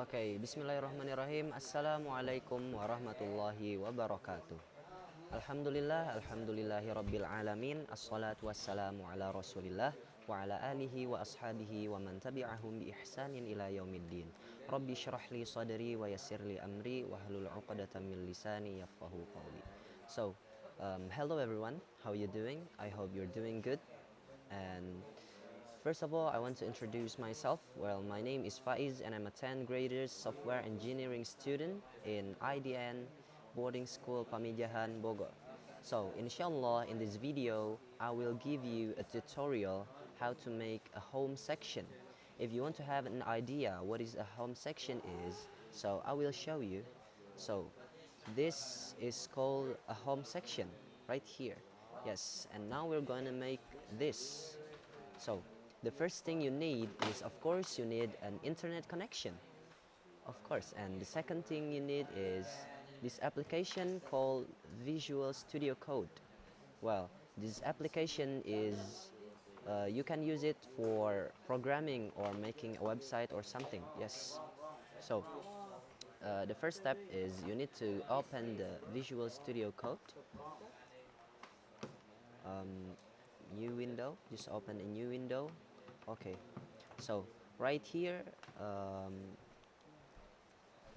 Okay, bismillahirrahmanirrahim. Assalamualaikum warahmatullahi wabarokaatuh. Alhamdulillahi rabbil alamin. Assalatu wassalamu ala rasulillah wa ala alihi wa ashabihi wa man tabi'ahum bi ihsanin ila yaumiddin. Rabbi syrah li sadri wa yassir li amri wa hlul 'uqdatam min lisani yafqahu qawli. Hello everyone. How are you doing? I hope you're doing good. And first of all, I want to introduce myself. Well, my name is Faiz and I'm a 10th grader software engineering student in IDN boarding school Pamijahan, Bogor. So, inshallah, in this video, I will give you a tutorial how to make a home section. If you want to have an idea what is a home section is, so I will show you. So, this is called a home section right here. Yes, and now we're going to make this. So, the first thing you need is, of course, you need an internet connection. Of course, and the second thing you need is this application called Visual Studio Code. Well, this application is, you can use it for programming or making a website or something. Yes. So, the first step is you need to open the Visual Studio Code. New window, just open a new window. Okay, so right here,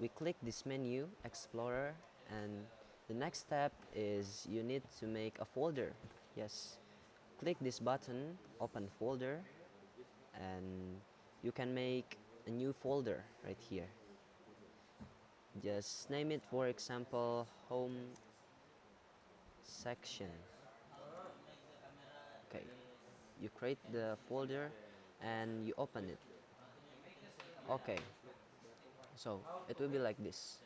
we click this menu, Explorer, and the next step is you need to make a folder. Yes, click this button, Open Folder, and you can make a new folder right here. Just name it, for example, Home Section. Okay, you create the folder and you open it. Okay, so it will be like this.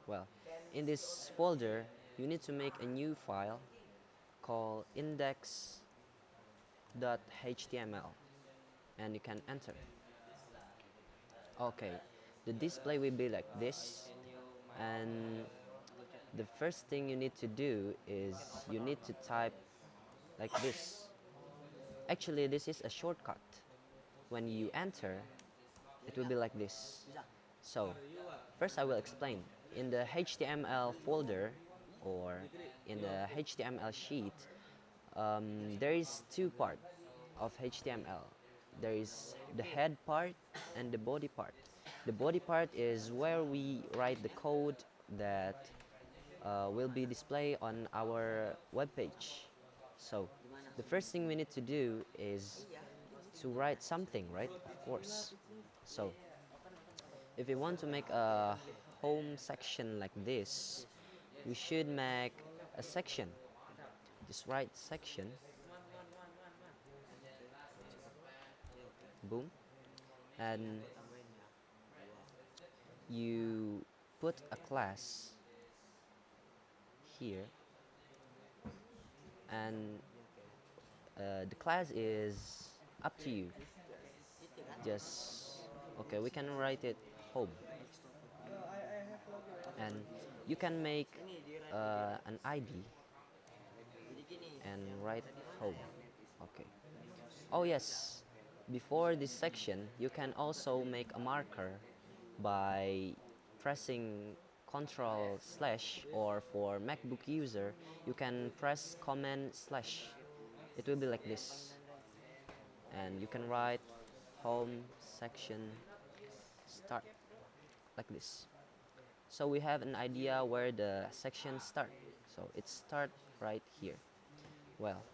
Well, in this folder, you need to make a new file called index.html and you can enter. Okay, the display will be like this, and the first thing you need to do is you need to type like this. Actually, this is a shortcut. When you enter, it will be like this. So, first I will explain. In the HTML folder or in the HTML sheet, there is two parts of HTML. There is the head part and the body part. The body part is where we write the code that will be displayed on our web page. So the first thing we need to do is to write something, right? Of course. So if we want to make a home section like this, we should make a section. Just write section, boom, and you put a class here, and the class is up to you. Just okay, we can write it home, and you can make an ID and write home. Okay. Oh yes, before this section, you can also make a marker by pressing Control slash, or for MacBook user, you can press Command slash. It will be like this, and you can write home section start like this. So we have an idea where the section start. So it start right here. Well,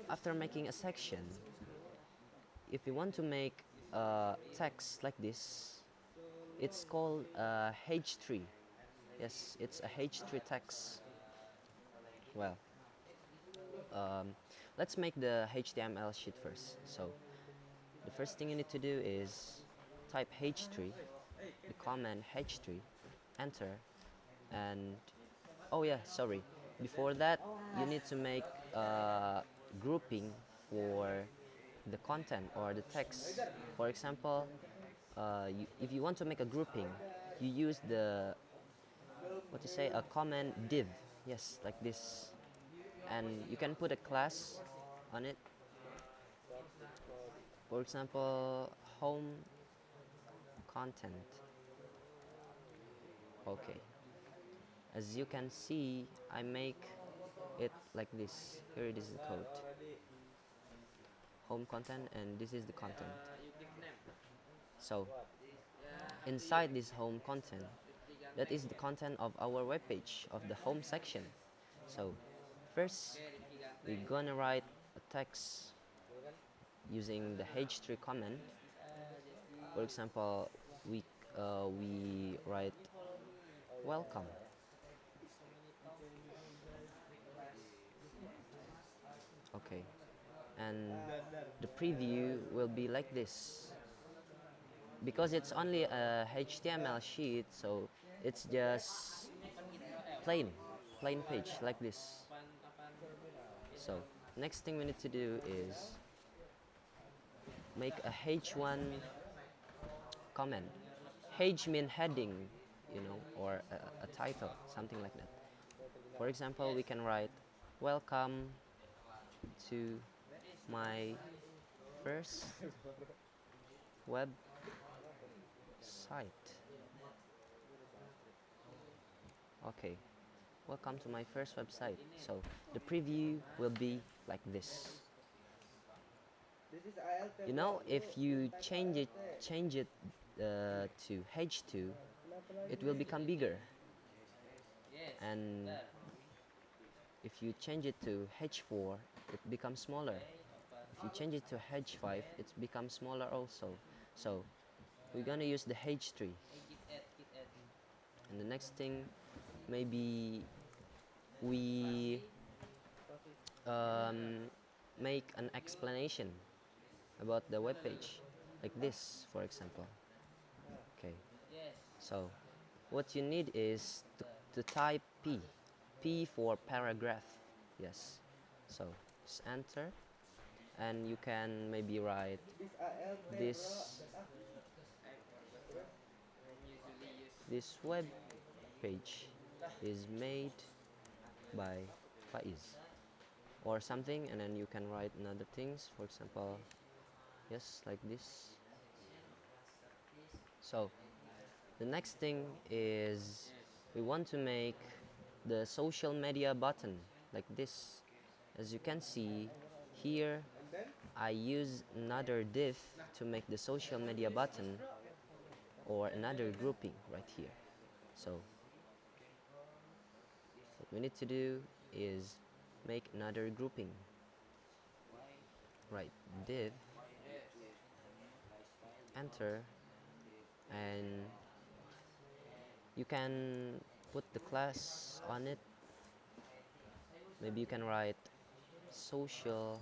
after making a section, if you want to make text like this, it's called H3. Yes, it's a H3 text. Well, let's make the HTML sheet first. So the first thing you need to do is type H3, the command H3, enter, and oh yeah, sorry. Before that, you need to make a grouping for the content or the text. For example, if you want to make a grouping, you use the what to say a command div. Yes, like this, and you can put a class on it. For example, home content. Okay, as you can see, I make it like this. Here it is, the code, home content, and this is the content. So inside this home content, that is the content of our webpage, of the home section. So first we're gonna write a text using the h3 command. For example, we write welcome. Okay, and the preview will be like this. Because it's only a HTML sheet, so it's just plain plain page like this. So next thing we need to do is make a h1 comment. H mean heading, or a title, something like that. For example, we can write welcome to my first web site. Okay, welcome to my first website. So the preview will be like this. If you change it to H2, it will become bigger. And if you change it to H4, it becomes smaller. If you change it to H5, it becomes smaller also. So we're gonna use the H3. And the next thing, maybe we make an explanation about the web page, like this, for example. Okay. So what you need is to type P for paragraph. Yes. So just enter, and you can maybe write this web page is made by Faiz or something, and then you can write another things, for example, yes, like this. So the next thing is we want to make the social media button like this. As you can see here, I use another div to make the social media button, or another grouping right here. So what we need to do is make another grouping. Right, div, enter, and you can put the class on it. Maybe you can write social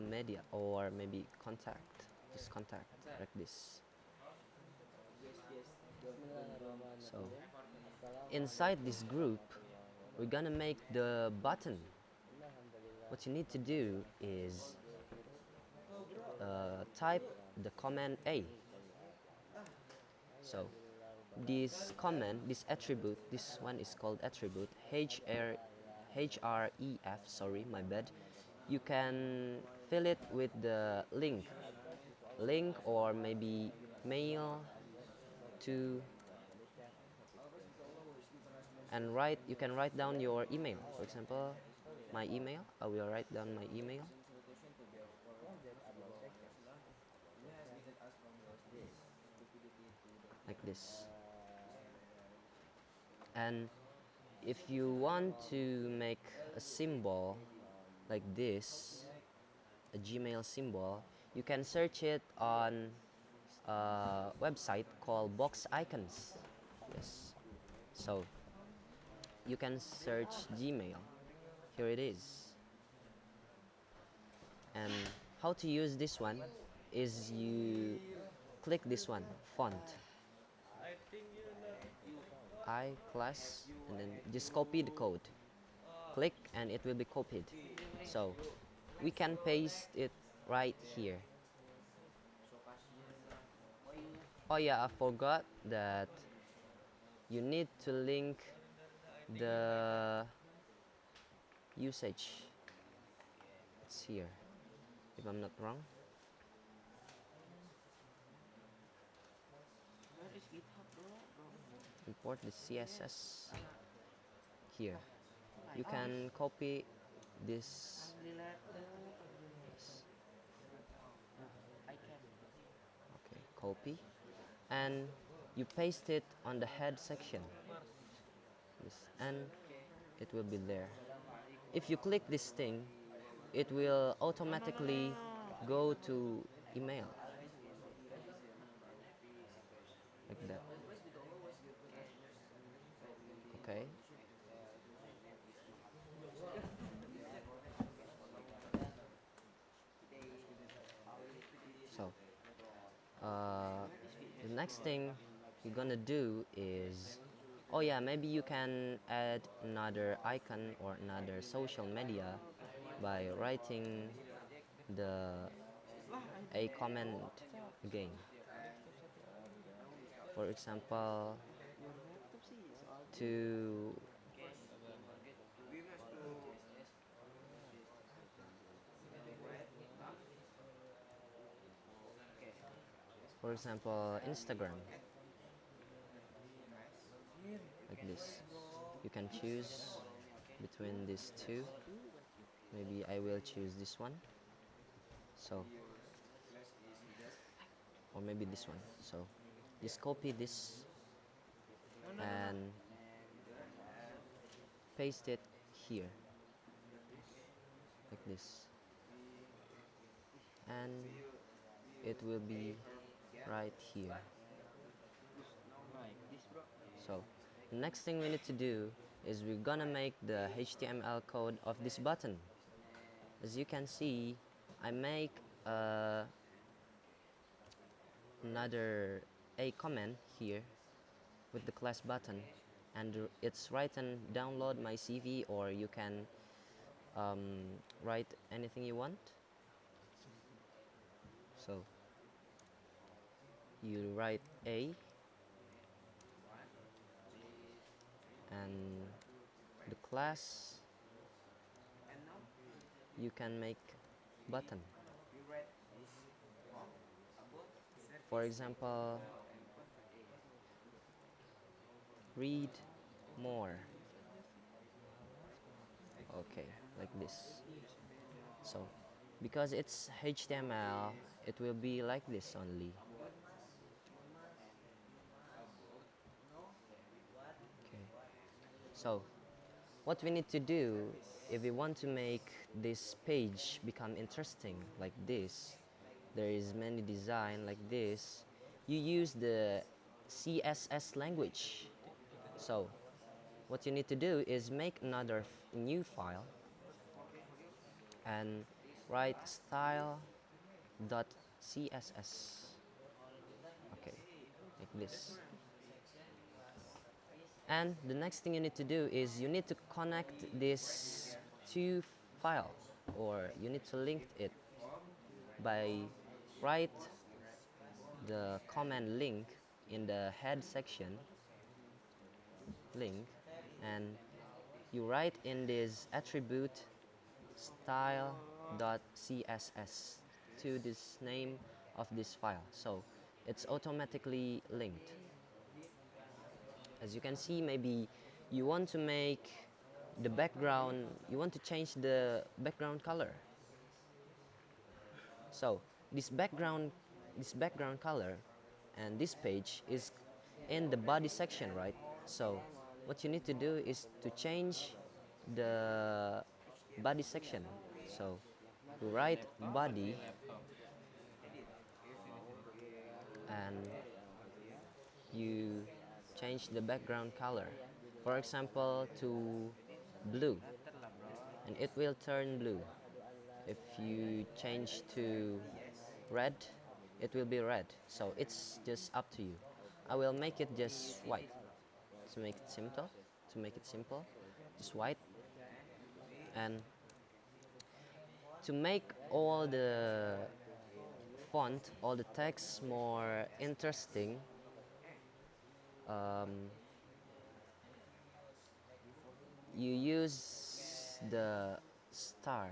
media, or maybe contact, just contact, like this. So inside this group, we're gonna make the button. What you need to do is type the command A. So this command, this attribute, this one is called attribute, href, sorry, my bad. You can fill it with the link, or maybe mail to, and you can write down your email. For example, my email, I will write down my email like this. And if you want to make a symbol like this, a Gmail symbol, you can search it on a website called Box Icons. Yes. So you can search Gmail. Here it is. And how to use this one is you click this one, font, I class, and then just copy the code. Click and it will be copied. So we can paste it right here. Oh yeah, I forgot that you need to link the usage. It's here, if I'm not wrong. import the CSS here. You can copy this. Yes. Okay, copy, and you paste it on the head section. Yes, and it will be there. If you click this thing, it will automatically go to email like that. Okay. So uh, the next thing you're gonna do is, oh yeah, maybe you can add another icon or another social media by writing the a comment again. For example, to Instagram, like this. You can choose between these two. Maybe I will choose this one. So, or maybe this one. So, just copy this and paste it here, like this, and it will be right here. So, the next thing we need to do is we're gonna make the HTML code of this button. As you can see, I make another a comment here with the class button, and it's written download my CV, or you can write anything you want. So you write a, and the class you can make button. For example, read more. Okay, like this. So because it's HTML, it will be like this only. Okay. So what we need to do, if we want to make this page become interesting like this, there is many design like this, you use the CSS language. So what you need to do is make another new file and write style.css. Okay, like this. And the next thing you need to do is you need to connect this two file, or you need to link it by write the command link in the head section link, and you write in this attribute style.css to this name of this file, so it's automatically linked. As you can see, maybe you want to make the background, you want to change the background color. So this background color and this page is in the body section, right? So what you need to do is to change the body section. So you write body and you change the background color. For example, to blue, and it will turn blue. If you change to red, it will be red. So it's just up to you. I will make it just white to make it simple. Just white. And to make all the font, all the text more interesting, um, you use the star.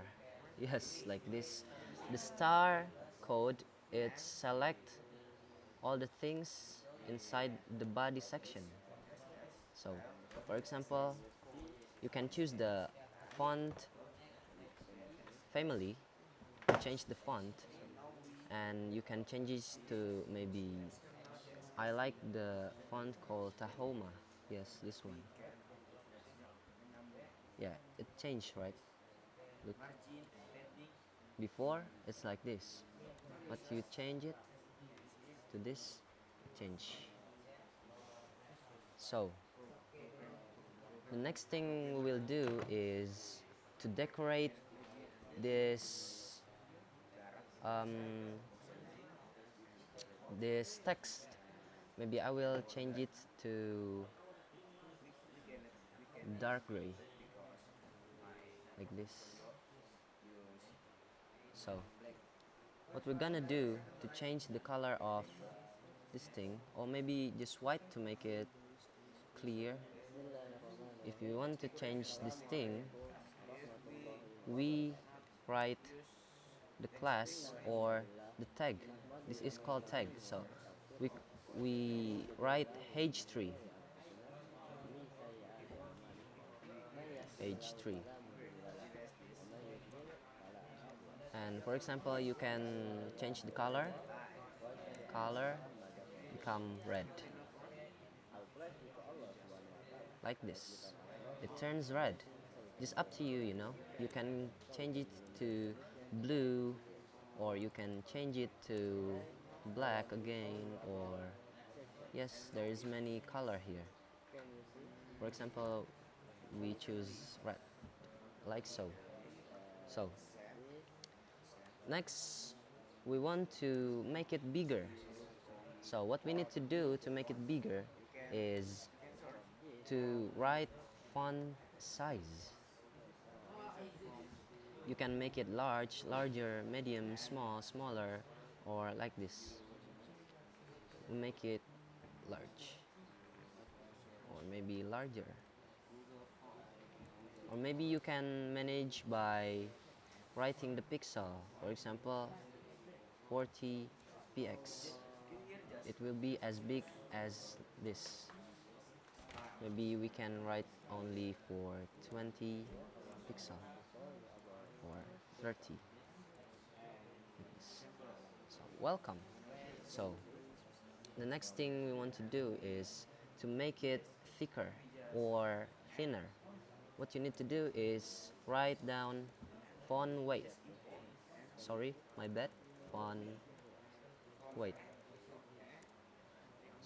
Yes, like this. The star code, it select all the things inside the body section. So for example, you can choose the font family, change the font, and you can change it to maybe, I like the font called Tahoma. Yes, this one. Yeah, it changed, right? Look, before it's like this, but you change it to this, change. So the next thing we will do is to decorate this um, this text. Maybe I will change it to dark gray, like this. So what we're gonna do to change the color of this thing, or maybe just white to make it clear. If you want to change this thing, we write the class or the tag. This is called tag. So we we write h3, h3. And for example, you can change the color become red, like this. It turns red. Just up to you, you know. You can change it to blue, or you can change it to black again, or yes, there is many color here. For example, we choose red, like so. So next, we want to make it bigger. So what we need to do to make it bigger is to write font size. You can make it large, larger, medium, small, smaller, or like this. We make it large, or maybe larger. Or maybe you can manage by writing the pixel. For example, 40 px. It will be as big as this. Maybe we can write only for 20 pixel or 30. So welcome. So the next thing we want to do is to make it thicker or thinner. What you need to do is write down font weight. Sorry, my bad. Font weight.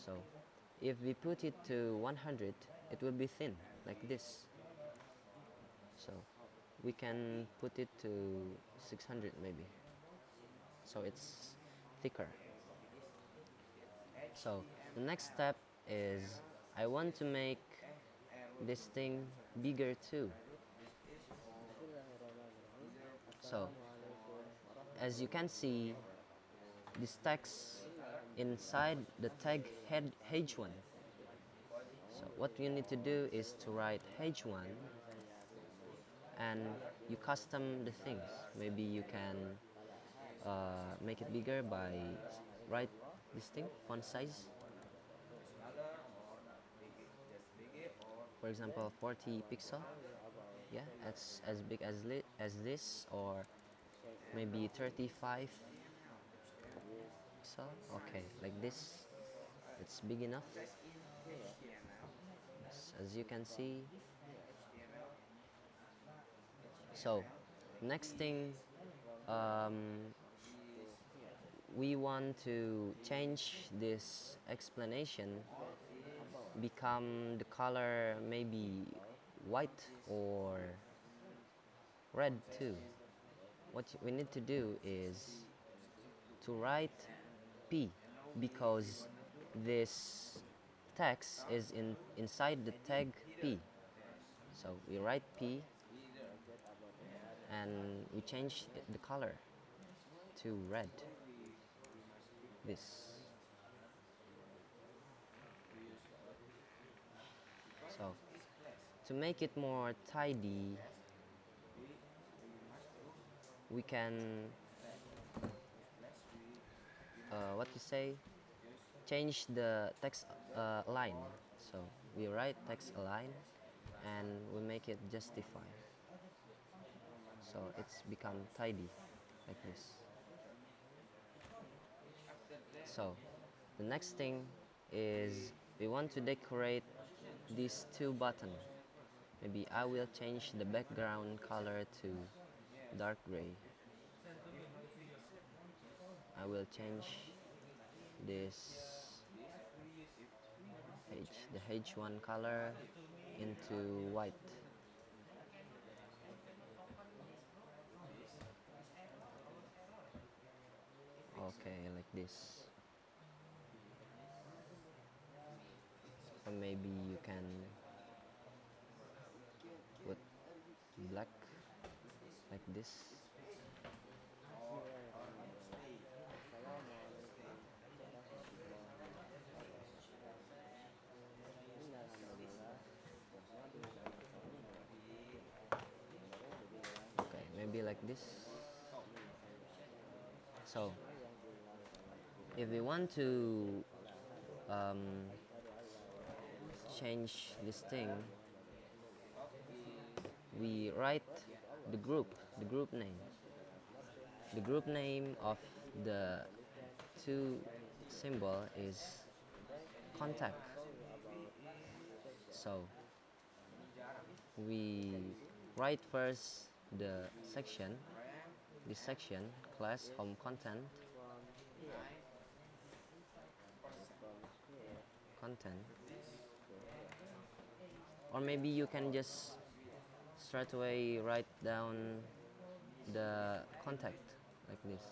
So if we put it to 100, it will be thin, like this. So we can put it to 600 maybe. So it's thicker. So the next step is I want to make this thing bigger too. So as you can see, this text inside the tag head h1. So what you need to do is to write h1 and you custom the things. Maybe you can make it bigger by write this thing font size. For example, 40 pixel. Yeah, that's as big as this, or maybe 35 pixel. Okay, like this. It's big enough. Yes, as you can see. So next thing, we want to change this explanation become the color maybe white or red too. What we need to do is to write P, because this text is inside the tag P. So we write P and we change the color to red. This. So to make it more tidy, we can what you say, change the text line. So we write text align and we make it justify. So it's become tidy like this. So the next thing is we want to decorate these two buttons. Maybe I will change the background color to dark gray. I will change this the H1 color into white. Okay, like this. Or maybe you can put black like this. Okay, maybe like this. So if we want to um, change this thing, we write the group name. The group name of the two symbol is contact. So we write first the section, this section, class home content, or maybe you can just straight away write down the contact like this.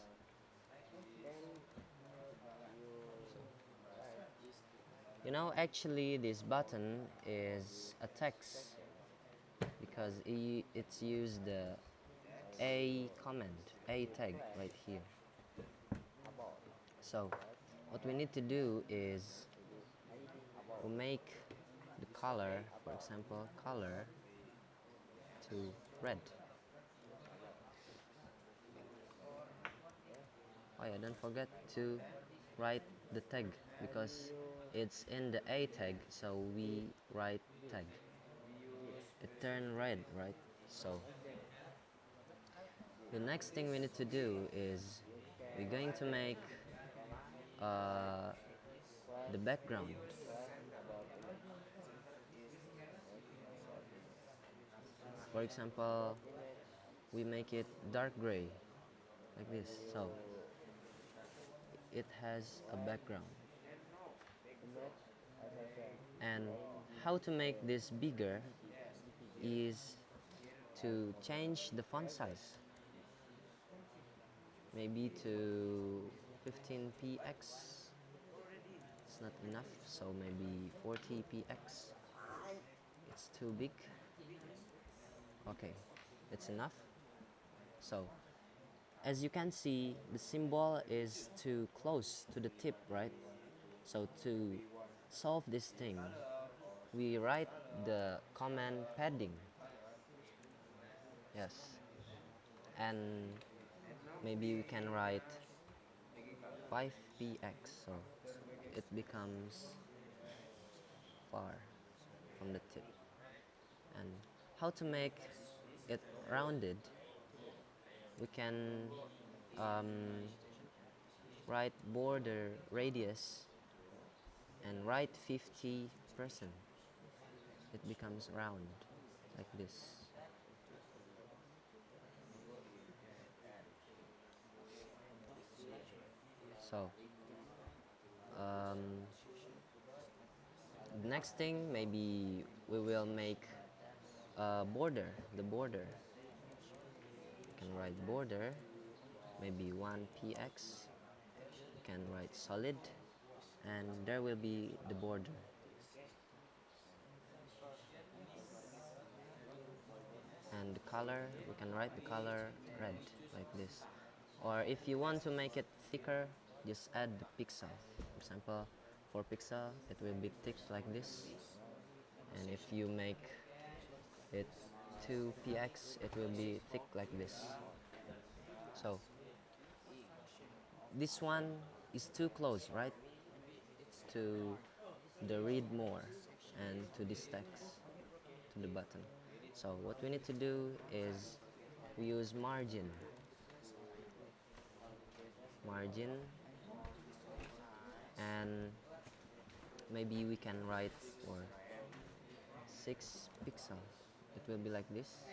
Actually this button is a text because it's used the a command, a tag right here. So what we need to do is we make the color, for example, color to red. Oh yeah, don't forget to write the tag because it's in the a tag, so we write tag. It turned red, right? So the next thing we need to do is we're going to make the background. For example, we make it dark gray like this, so it has a background. And how to make this bigger is to change the font size, maybe to 15px. It's not enough, so maybe 40px. It's too big. Okay, it's enough. So as you can see, the symbol is too close to the tip, right? So to solve this thing, we write the command padding. Yes. And maybe we can write 5px, so it becomes far from the tip. And how to make it rounded, we can write border radius and write 50%. It becomes round like this. So the next thing, maybe we will make a border, the border. You can write border, maybe 1px. You can write solid, and there will be the border. And the color, we can write the color red like this. Or if you want to make it thicker, just add the pixel. For example, for pixel, it will be thick like this. And if you make it 2px, it will be thick like this. So this one is too close, right? to the read more and to this text, to the button. So what we need to do is we use margin, and maybe we can write for 6 pixels. It will be like this,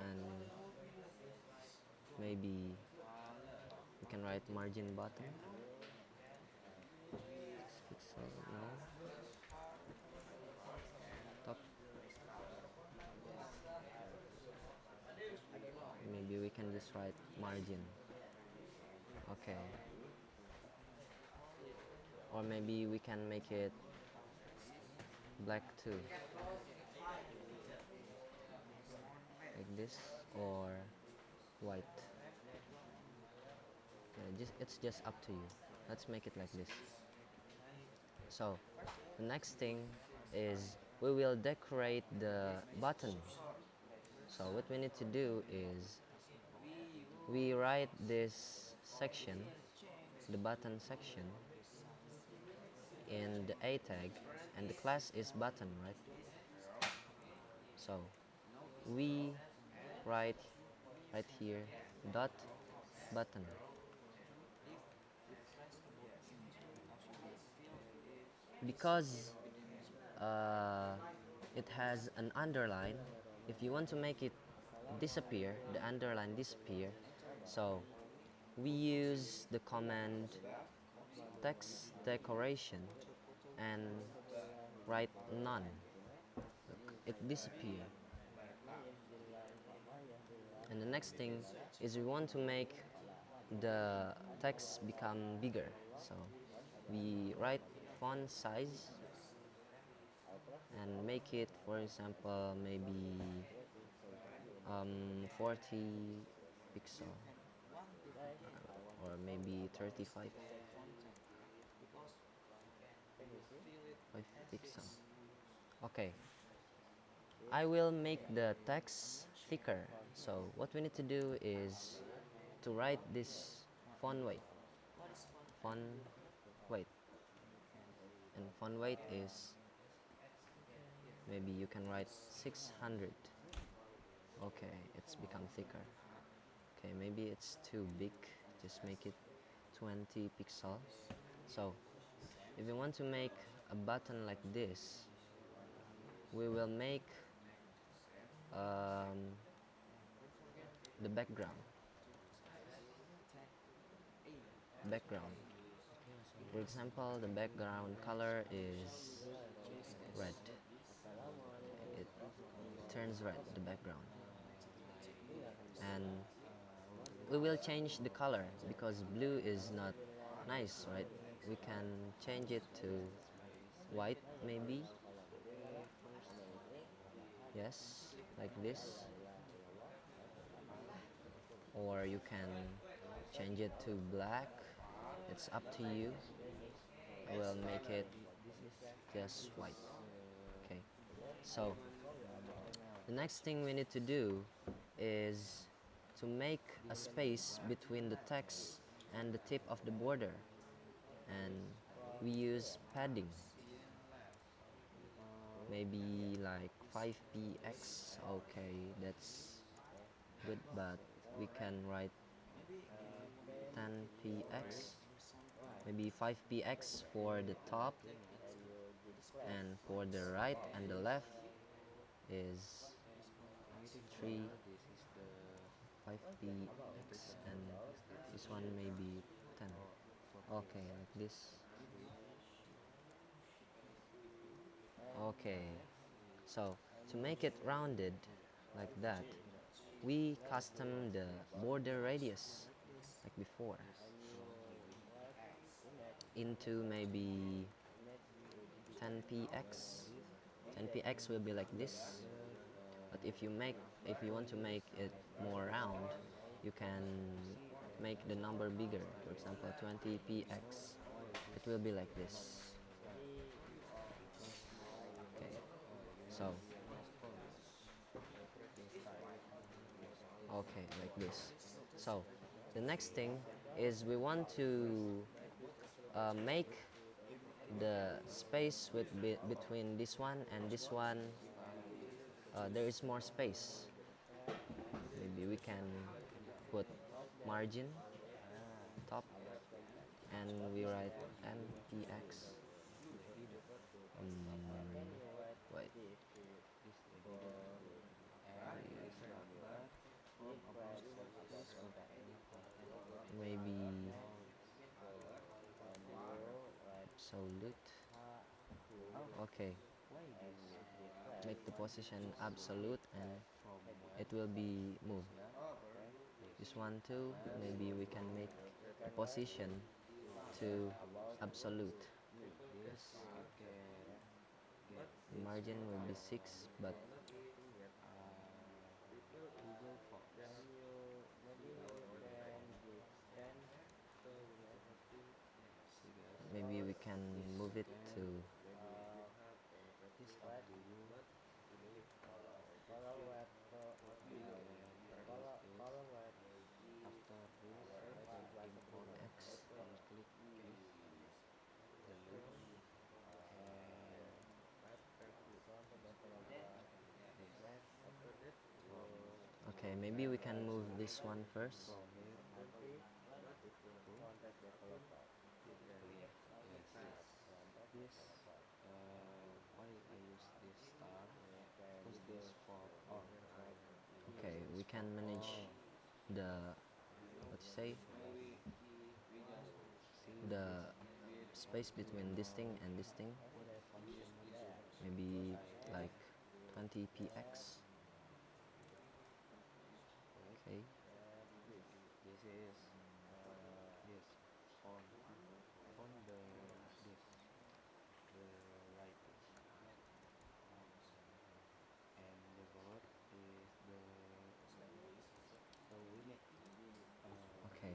and maybe we can write margin button 6 pixel, no, top. Maybe we can just write margin. Okay, or maybe we can make it black too, like this, or white. Yeah, it's just up to you. Let's make it like this. So the next thing is we will decorate the button. So what we need to do is we write this section, the button section, in the A tag, and the class is button, right? So we write right here dot button. Because it has an underline, if you want to make it disappear, the underline disappear, so we use the command text decoration and write none. Look, it disappear. And the next thing is we want to make the text become bigger, so we write font size and make it, for example, maybe 40 pixel, or maybe 35 pixel. Okay, I will make the text thicker, so what we need to do is to write this font weight, and font weight is, maybe you can write 600. Okay, it's become thicker. Okay, maybe it's too big, just make it 20 pixel. So if you want to make a button like this, we will make the background. For example, the background color is red. It turns red, the background. And we will change the color because blue is not nice, right? We can change it to white, maybe. Yes, like this. Or you can change it to black. It's up to you. We'll make it just white. Okay, so the next thing we need to do is to make a space between the text and the tip of the border, and we use padding, maybe like 5px. Okay, that's good, but we can write 10px, maybe 5px for the top, and for the right and the left is 3 5px, and this one maybe 10. Okay, like this. Okay, so to make it rounded like that, we custom the border radius like before into maybe 10px. 10px will be like this, but if you want to make it more round, you can make the number bigger. For example, 20px. It will be like this. Okay, so okay, like this. So the next thing is we want to make the space between this one and this one, there is more space. Maybe we can put margin top and we write mpx. Wait, maybe absolute. Okay, make the position absolute and it will be moved. This one too, maybe we can make the position to absolute. The margin will be 6, but maybe we can move it to X. Okay, maybe we can move this one first. Okay, we can manage the, what you say, the space between this thing and this thing. Maybe like 20 px. Okay. Okay. Okay.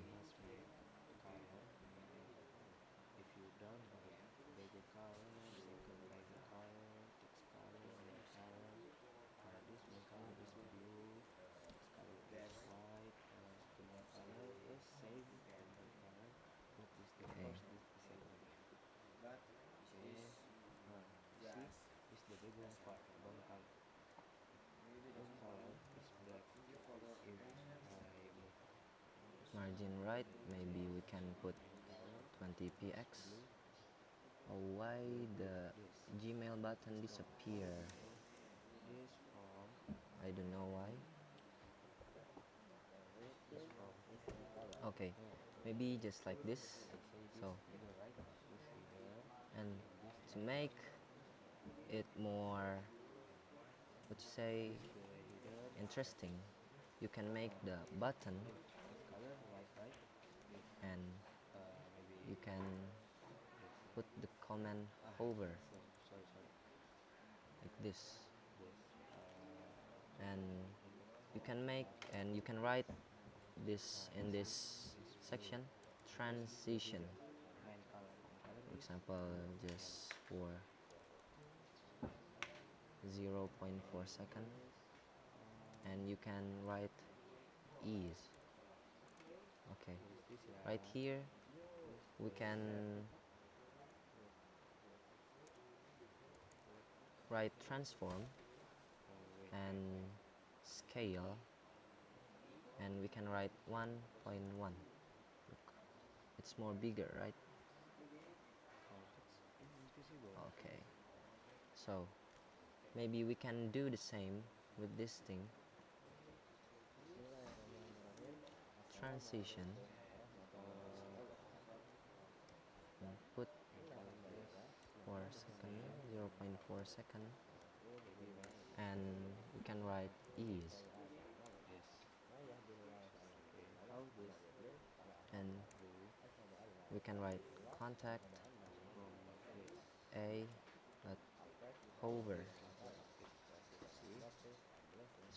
Margin right, maybe we can put 20 px. Oh, why the Gmail button disappear? I don't know why. Okay, maybe just like this. So, and to make it more, what you say, interesting, you can make the button and you can put the comment over like this, and you can make and you can write this in this section, transition, for example, just for 0.4 second, and you can write ease. Okay, right here we can write transform and scale, and we can write 1.1. Look, it's more bigger, right? Okay, so maybe we can do the same with this thing, transition, and put 4 second, 0.4 second, and we can write ease, and we can write contact a dot hover,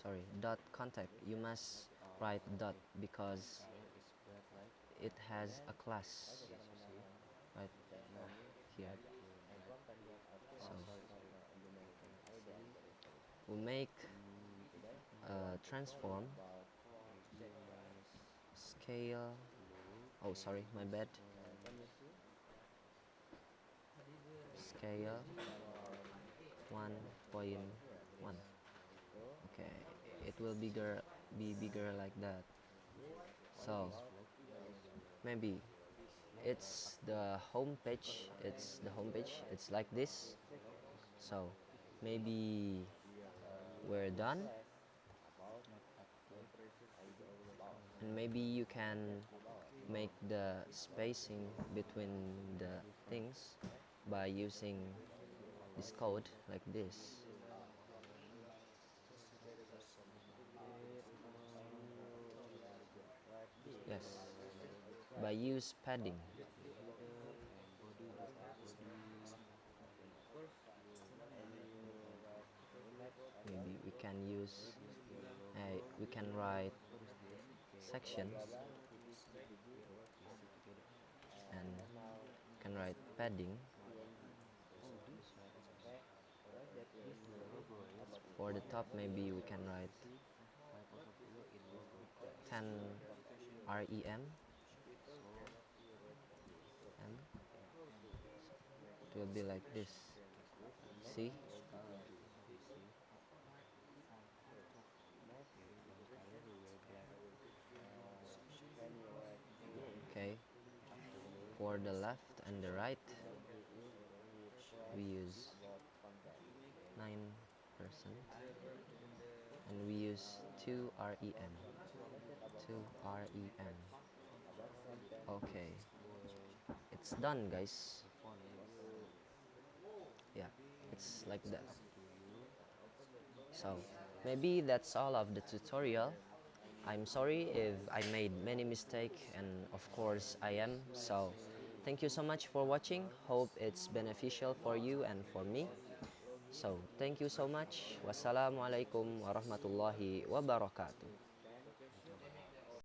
sorry, dot contact. You must write dot because it has a class right here. So we'll make transform scale Oh, sorry, my bad. Scale 1.1. Okay, it will be bigger like that. So maybe it's the home page, it's like this. So maybe we're done, and maybe you can make the spacing between the things by using this code like this. Yes, by use padding. Maybe we can write section and can write padding. For the top, maybe we can write 10 rem, and it will be like this. See? Okay. For the left and the right, we use 9%, and we use 2 rem. 2 rem. Okay, it's done, guys. Yeah, it's like that. So maybe that's all of the tutorial. I'm sorry if I made many mistakes, and of course I am. So thank you so much for watching. Hope it's beneficial for you and for me. So thank you so much. Wassalamualaikum warahmatullahi wabarakatuh.